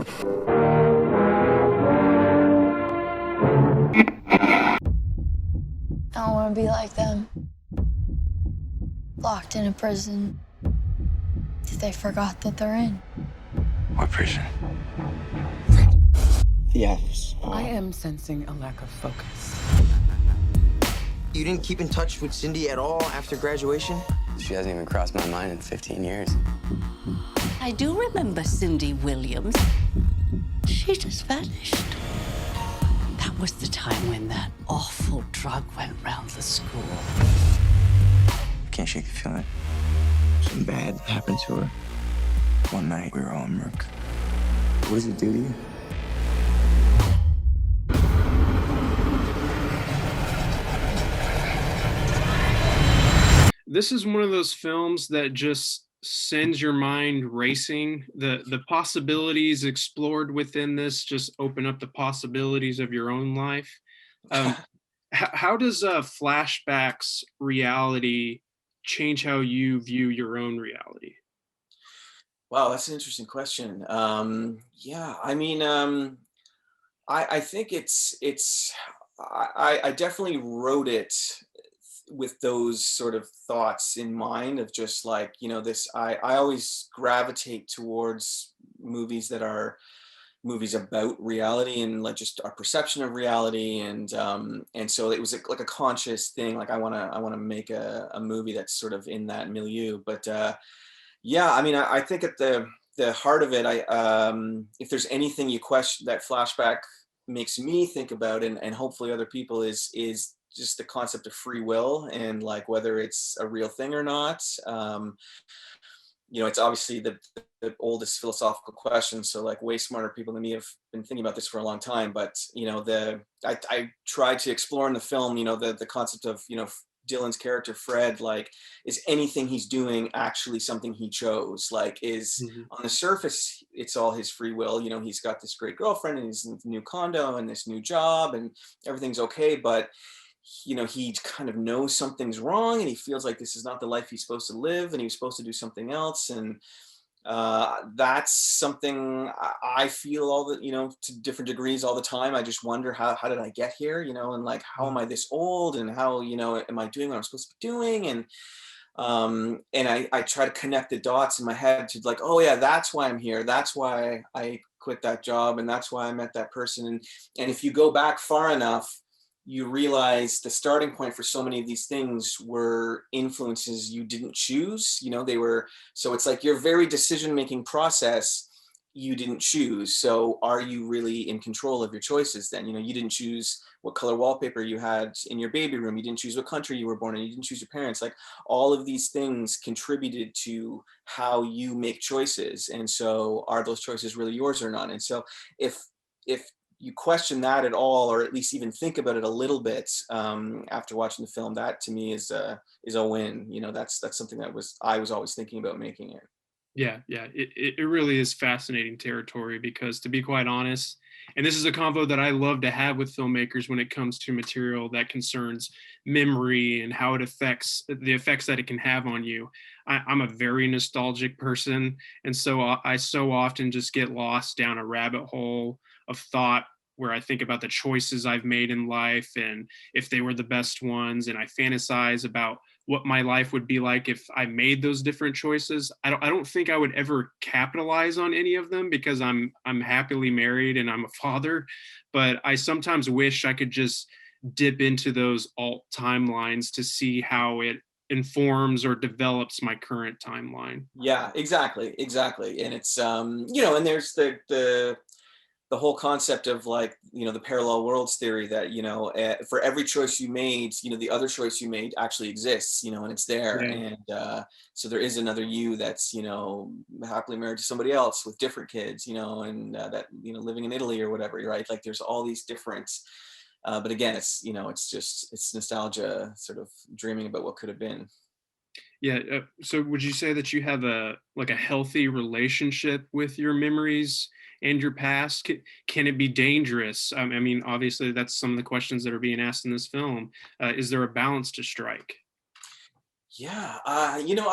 I don't want to be like them. Locked in a prison that they forgot that they're in. What prison? Yes. I am sensing a lack of focus. You didn't keep in touch with Cindy at all after graduation? She hasn't even crossed my mind in 15 years. I do remember Cindy Williams. She just vanished. That was the time when that awful drug went round the school. Can't shake the feeling. Something bad happened to her. One night, we were all in Merc. What does it do to you? This is one of those films that just sends your mind racing. The possibilities explored within this just open up the possibilities of your own life. How does flashbacks reality change how you view your own reality? Wow, that's an interesting question. Yeah, I mean, I think I definitely wrote it with those sort of thoughts in mind of just like, you know, this, I always gravitate towards movies that are movies about reality and like just our perception of reality. And so it was like a conscious thing. Like I want to make a movie that's sort of in that milieu. But yeah, I mean, I think at the heart of it, if there's anything you question that Flashback makes me think about, and hopefully other people, is just the concept of free will and like whether it's a real thing or not. You know, it's obviously the oldest philosophical question. So like way smarter people than me have been thinking about this for a long time. But you know, I tried to explore in the film, you know, the concept of, you know, Dylan's character Fred, like, is anything he's doing actually something he chose? Like, is on the surface it's all his free will, you know, he's got this great girlfriend and his new condo and this new job and everything's okay, but you know, he kind of knows something's wrong and he feels like this is not the life he's supposed to live and he was supposed to do something else. And that's something I feel all the, you know, to different degrees all the time. I just wonder how did I get here, you know, and like, how am I this old and how, you know, am I doing what I'm supposed to be doing? And I try to connect the dots in my head to like, oh yeah, that's why I'm here. That's why I quit that job. And that's why I met that person. And if you go back far enough, you realize the starting point for so many of these things were influences you didn't choose. You know, they were, so it's like your very decision-making process, you didn't choose. So are you really in control of your choices then? You know, you didn't choose what color wallpaper you had in your baby room. You didn't choose what country you were born in. You didn't choose your parents. Like all of these things contributed to how you make choices. And so are those choices really yours or not? And so if you question that at all, or at least even think about it a little bit after watching the film, that to me is a win. You know, that's something that I was always thinking about making it. Yeah, it really is fascinating territory because, to be quite honest, and this is a convo that I love to have with filmmakers when it comes to material that concerns memory and how it affects the effects that it can have on you. I'm a very nostalgic person, and so I so often just get lost down a rabbit hole of thought where I think about the choices I've made in life and if they were the best ones, and I fantasize about what my life would be like if I made those different choices. I don't think I would ever capitalize on any of them because I'm happily married and I'm a father, but I sometimes wish I could just dip into those alt timelines to see how it informs or develops my current timeline. Yeah, exactly. And it's you know, and there's the whole concept of like, you know, the parallel worlds theory that, you know, for every choice you made, you know, the other choice you made actually exists, you know, and it's there. Yeah. And so there is another you that's, you know, happily married to somebody else with different kids, you know, and that, you know, living in Italy or whatever, right? Like there's all these different, but again, it's, you know, it's nostalgia, sort of dreaming about what could have been. Yeah. So would you say that you have a healthy relationship with your memories and your past? Can it be dangerous? I mean, obviously that's some of the questions that are being asked in this film. Is there a balance to strike? Yeah, you know,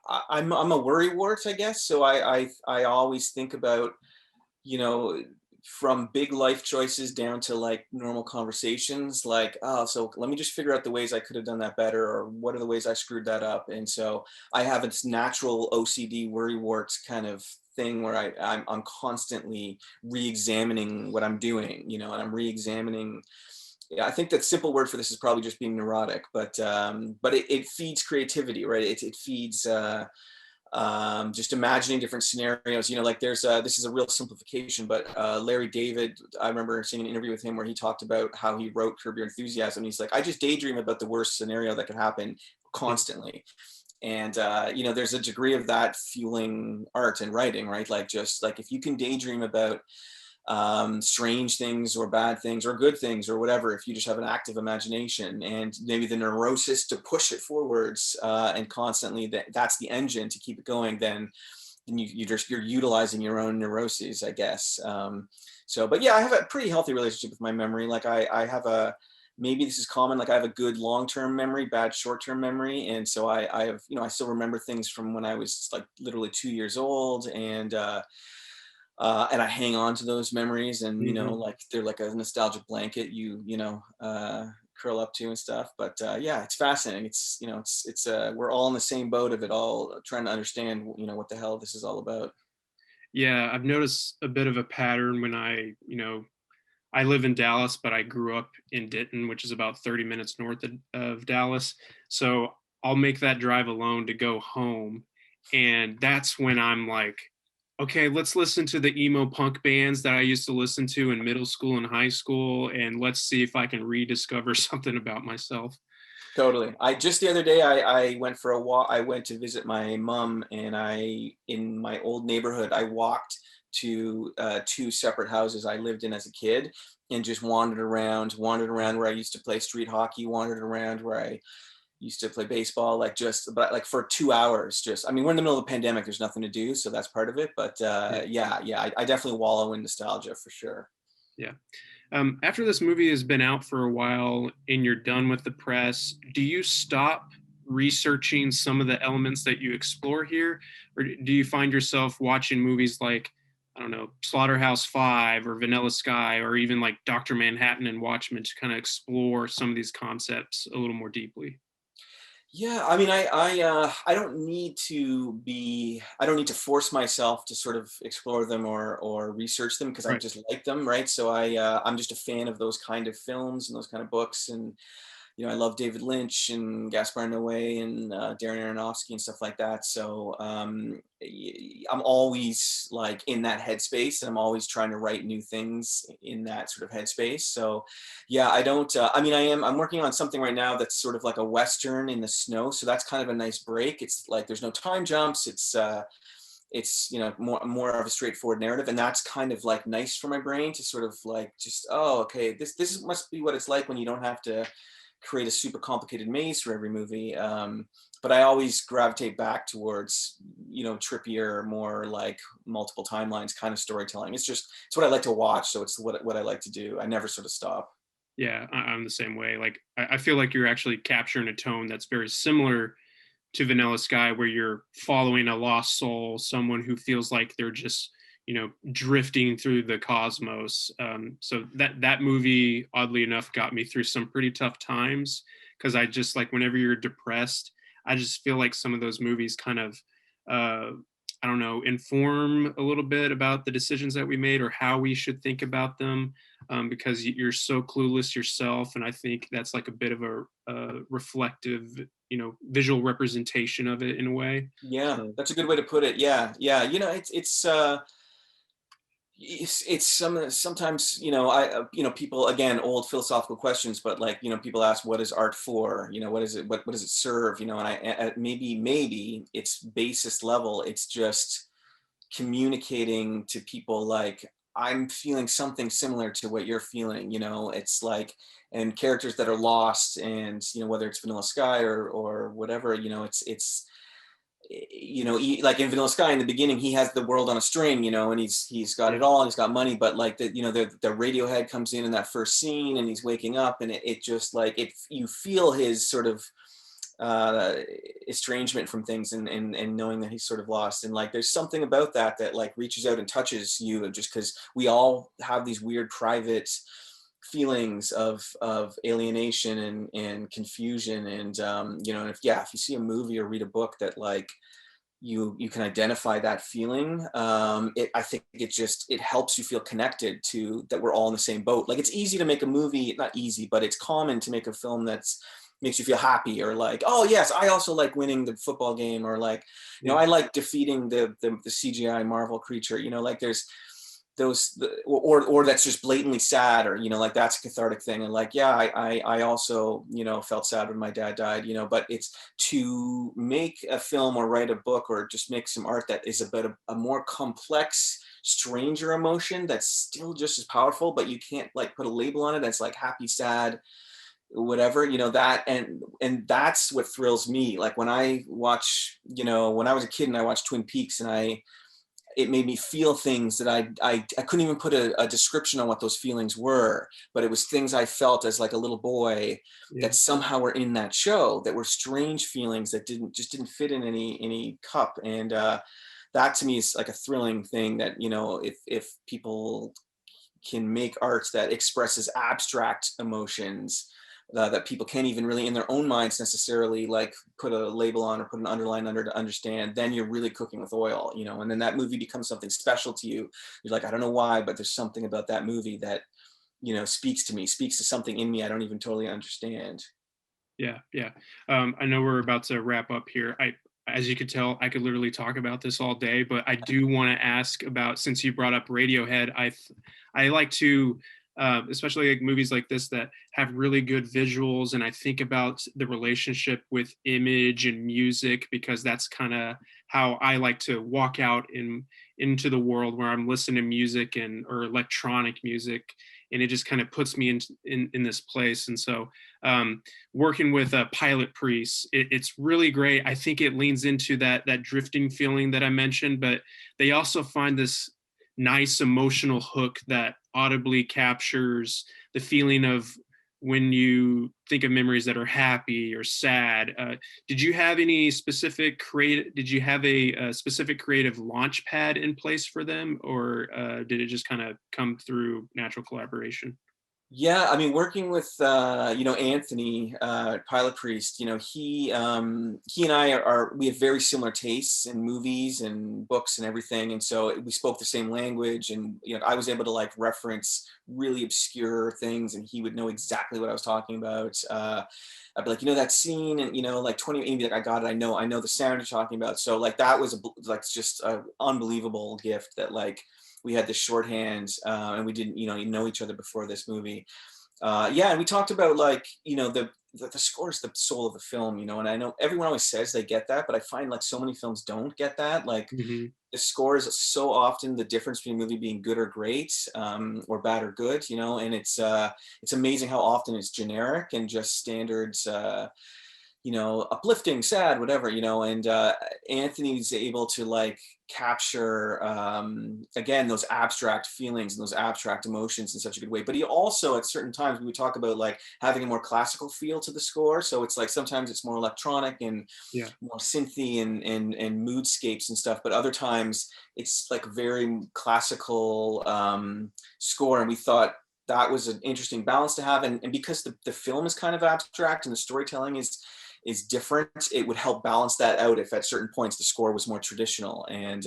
I'm a worrywart, I guess. So I always think about, you know, from big life choices down to like normal conversations, like, oh, so let me just figure out the ways I could have done that better, or what are the ways I screwed that up. And so I have this natural OCD worrywarts kind of thing where I'm constantly re-examining what I'm doing, you know, and I'm re-examining. Yeah, I think that simple word for this is probably just being neurotic, but it feeds creativity, right? It feeds just imagining different scenarios. You know, like there's this is a real simplification, but Larry David, I remember seeing an interview with him where he talked about how he wrote Curb Your Enthusiasm. He's like, I just daydream about the worst scenario that could happen constantly. And you know, there's a degree of that fueling art and writing, right? Like, just like if you can daydream about strange things or bad things or good things or whatever, if you just have an active imagination and maybe the neurosis to push it forwards and constantly that's the engine to keep it going, then you're utilizing your own neuroses, I guess. So, but yeah, I have a pretty healthy relationship with my memory. Like I have a, maybe this is common, like I have a good long-term memory, bad short-term memory. And so I have, you know, I still remember things from when I was like literally 2 years old, and I hang on to those memories, and you know, like they're like a nostalgic blanket you know, curl up to and stuff. But yeah, it's fascinating. It's, you know, it's we're all in the same boat of it all, trying to understand, you know, what the hell this is all about. Yeah, I've noticed a bit of a pattern when I live in Dallas, but I grew up in Denton, which is about 30 minutes north of Dallas. So I'll make that drive alone to go home. And that's when I'm like, okay, let's listen to the emo punk bands that I used to listen to in middle school and high school. And let's see if I can rediscover something about myself. Totally. I just the other day I went for a walk. I went to visit my mom, and in my old neighborhood, I walked to two separate houses I lived in as a kid, and just wandered around where I used to play street hockey, wandered around where I used to play baseball, like just, but like for 2 hours, just, I mean, we're in the middle of the pandemic, there's nothing to do, so that's part of it. But yeah, I definitely wallow in nostalgia for sure. Yeah. After this movie has been out for a while and you're done with the press, do you stop researching some of the elements that you explore here? Or do you find yourself watching movies like, I don't know, Slaughterhouse-5 or Vanilla Sky, or even like Dr. Manhattan and Watchmen, to kind of explore some of these concepts a little more deeply? Yeah, I mean, I don't need to force myself to sort of explore them or research them, because I Right. just like them, right? So I'm just a fan of those kind of films and those kind of books. And you know, I love David Lynch and Gaspar Noé and Darren Aronofsky and stuff like that. So I'm always like in that headspace, and I'm always trying to write new things in that sort of headspace. So yeah, I don't, I mean, I'm working on something right now that's sort of like a Western in the snow. So that's kind of a nice break. It's like, there's no time jumps. It's, you know, more of a straightforward narrative, and that's kind of like nice for my brain to sort of like, just, oh, okay, this must be what it's like when you don't have to create a super complicated maze for every movie. But I always gravitate back towards, you know, trippier, more like multiple timelines kind of storytelling. It's what I like to watch, so it's what I like to do. I never sort of stop. Yeah, I'm the same way. Like, I feel like you're actually capturing a tone that's very similar to Vanilla Sky, where you're following a lost soul, someone who feels like they're just, you know, drifting through the cosmos. So that movie, oddly enough, got me through some pretty tough times, because I just, like, whenever you're depressed, I just feel like some of those movies kind of, I don't know, inform a little bit about the decisions that we made or how we should think about them, because you're so clueless yourself. And I think that's like a bit of a reflective, you know, visual representation of it in a way. Yeah, So, that's a good way to put it. Yeah, yeah. You know, it's sometimes, you know, you know, people, again, old philosophical questions, but like, you know, people ask, what is art for? You know, what is it? What does it serve? You know, and maybe its basest level, it's just communicating to people like, I'm feeling something similar to what you're feeling. You know, it's like, and characters that are lost, and you know, whether it's Vanilla Sky or whatever, you know, it's you know, like in Vanilla Sky, in the beginning, he has the world on a string, you know, and he's got it all, and he's got money, but like the, you know, the Radiohead comes in that first scene, and he's waking up, and it just like, you feel his sort of estrangement from things, and knowing that he's sort of lost. And like there's something about that like reaches out and touches you, and just because we all have these weird private feelings of alienation and confusion. And you know, if you see a movie or read a book that like you can identify that feeling, I think it helps you feel connected to that we're all in the same boat. Like it's easy to make a movie, not easy, but it's common to make a film that's makes you feel happy, or like, oh yes, I also like winning the football game, or like, you know, I like defeating the CGI Marvel creature, you know, like there's those, or that's just blatantly sad, or, you know, like that's a cathartic thing. And like, yeah, I also, you know, felt sad when my dad died, you know. But it's to make a film or write a book or just make some art that is about a more complex, stranger emotion that's still just as powerful, but you can't like put a label on it that's like happy, sad, whatever, you know, that. And that's what thrills me. Like when I watch, you know, when I was a kid and I watched Twin Peaks, and it made me feel things that I couldn't even put a description on what those feelings were, but it was things I felt as like a little boy that somehow were in that show, that were strange feelings that didn't fit in any cup. And that to me is like a thrilling thing, that, you know, if people can make art that expresses abstract emotions that people can't even really in their own minds necessarily like put a label on or put an underline under to understand, then you're really cooking with oil, you know. And then that movie becomes something special to you. You're like, I don't know why, but there's something about that movie that, you know, speaks to something in me I don't even totally understand. Yeah. I know we're about to wrap up here. As you could tell, I could literally talk about this all day, but I do want to ask about, since you brought up Radiohead, I like to, especially like movies like this that have really good visuals, and I think about the relationship with image and music, because that's kind of how I like to walk out into the world, where I'm listening to music or electronic music, and it just kind of puts me in this place. And so working with Pilot Priest, it's really great. I think it leans into that drifting feeling that I mentioned, but they also find this nice emotional hook that audibly captures the feeling of when you think of memories that are happy or sad. Did you have a specific creative launch pad in place for them, or did it just kind of come through natural collaboration? Yeah, I mean, working with you know, Anthony, Pilot Priest, you know, he and I we have very similar tastes in movies and books and everything, and so we spoke the same language. And you know, I was able to like reference really obscure things, and he would know exactly what I was talking about. I'd be like, you know, that scene, and you know, like 20, and he'd be like, I got it, I know the sound you're talking about. So like that was like just an unbelievable gift, that like we had this shorthand, and we didn't, you know each other before this movie. Yeah, and we talked about like, you know, the score is the soul of the film, you know. And I know everyone always says they get that, but I find like so many films don't get that. Like the score is so often the difference between a movie being good or great, or bad or good, you know. And it's amazing how often it's generic and just standards, you know, uplifting, sad, whatever, you know. And Anthony's able to like capture, again, those abstract feelings and those abstract emotions in such a good way. But he also, at certain times, we would talk about like having a more classical feel to the score. So it's like sometimes it's more electronic and more synthy and moodscapes and stuff. But other times it's like very classical score. And we thought that was an interesting balance to have. And because the film is kind of abstract and the storytelling is different, it would help balance that out if at certain points the score was more traditional. And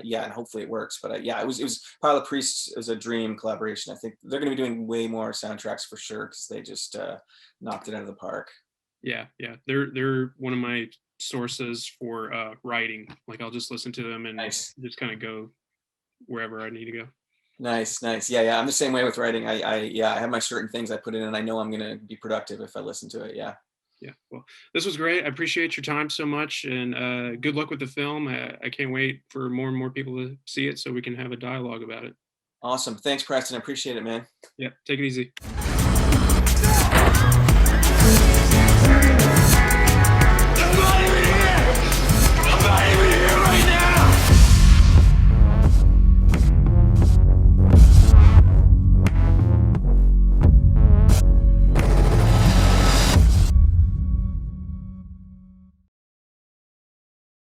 yeah, and hopefully it works. But yeah, it was Pilot Priest is a dream collaboration. I think they're going to be doing way more soundtracks for sure, because they just knocked it out of the park. Yeah, they're one of my sources for writing. Like I'll just listen to them and just kind of go wherever I need to go. Nice. Yeah, I'm the same way with writing. I have my certain things I put in, and I know I'm going to be productive if I listen to it. Yeah. Well, this was great. I appreciate your time so much, and good luck with the film. I can't wait for more and more people to see it so we can have a dialogue about it. Awesome. Thanks, Preston. I appreciate it, man. Yeah, take it easy.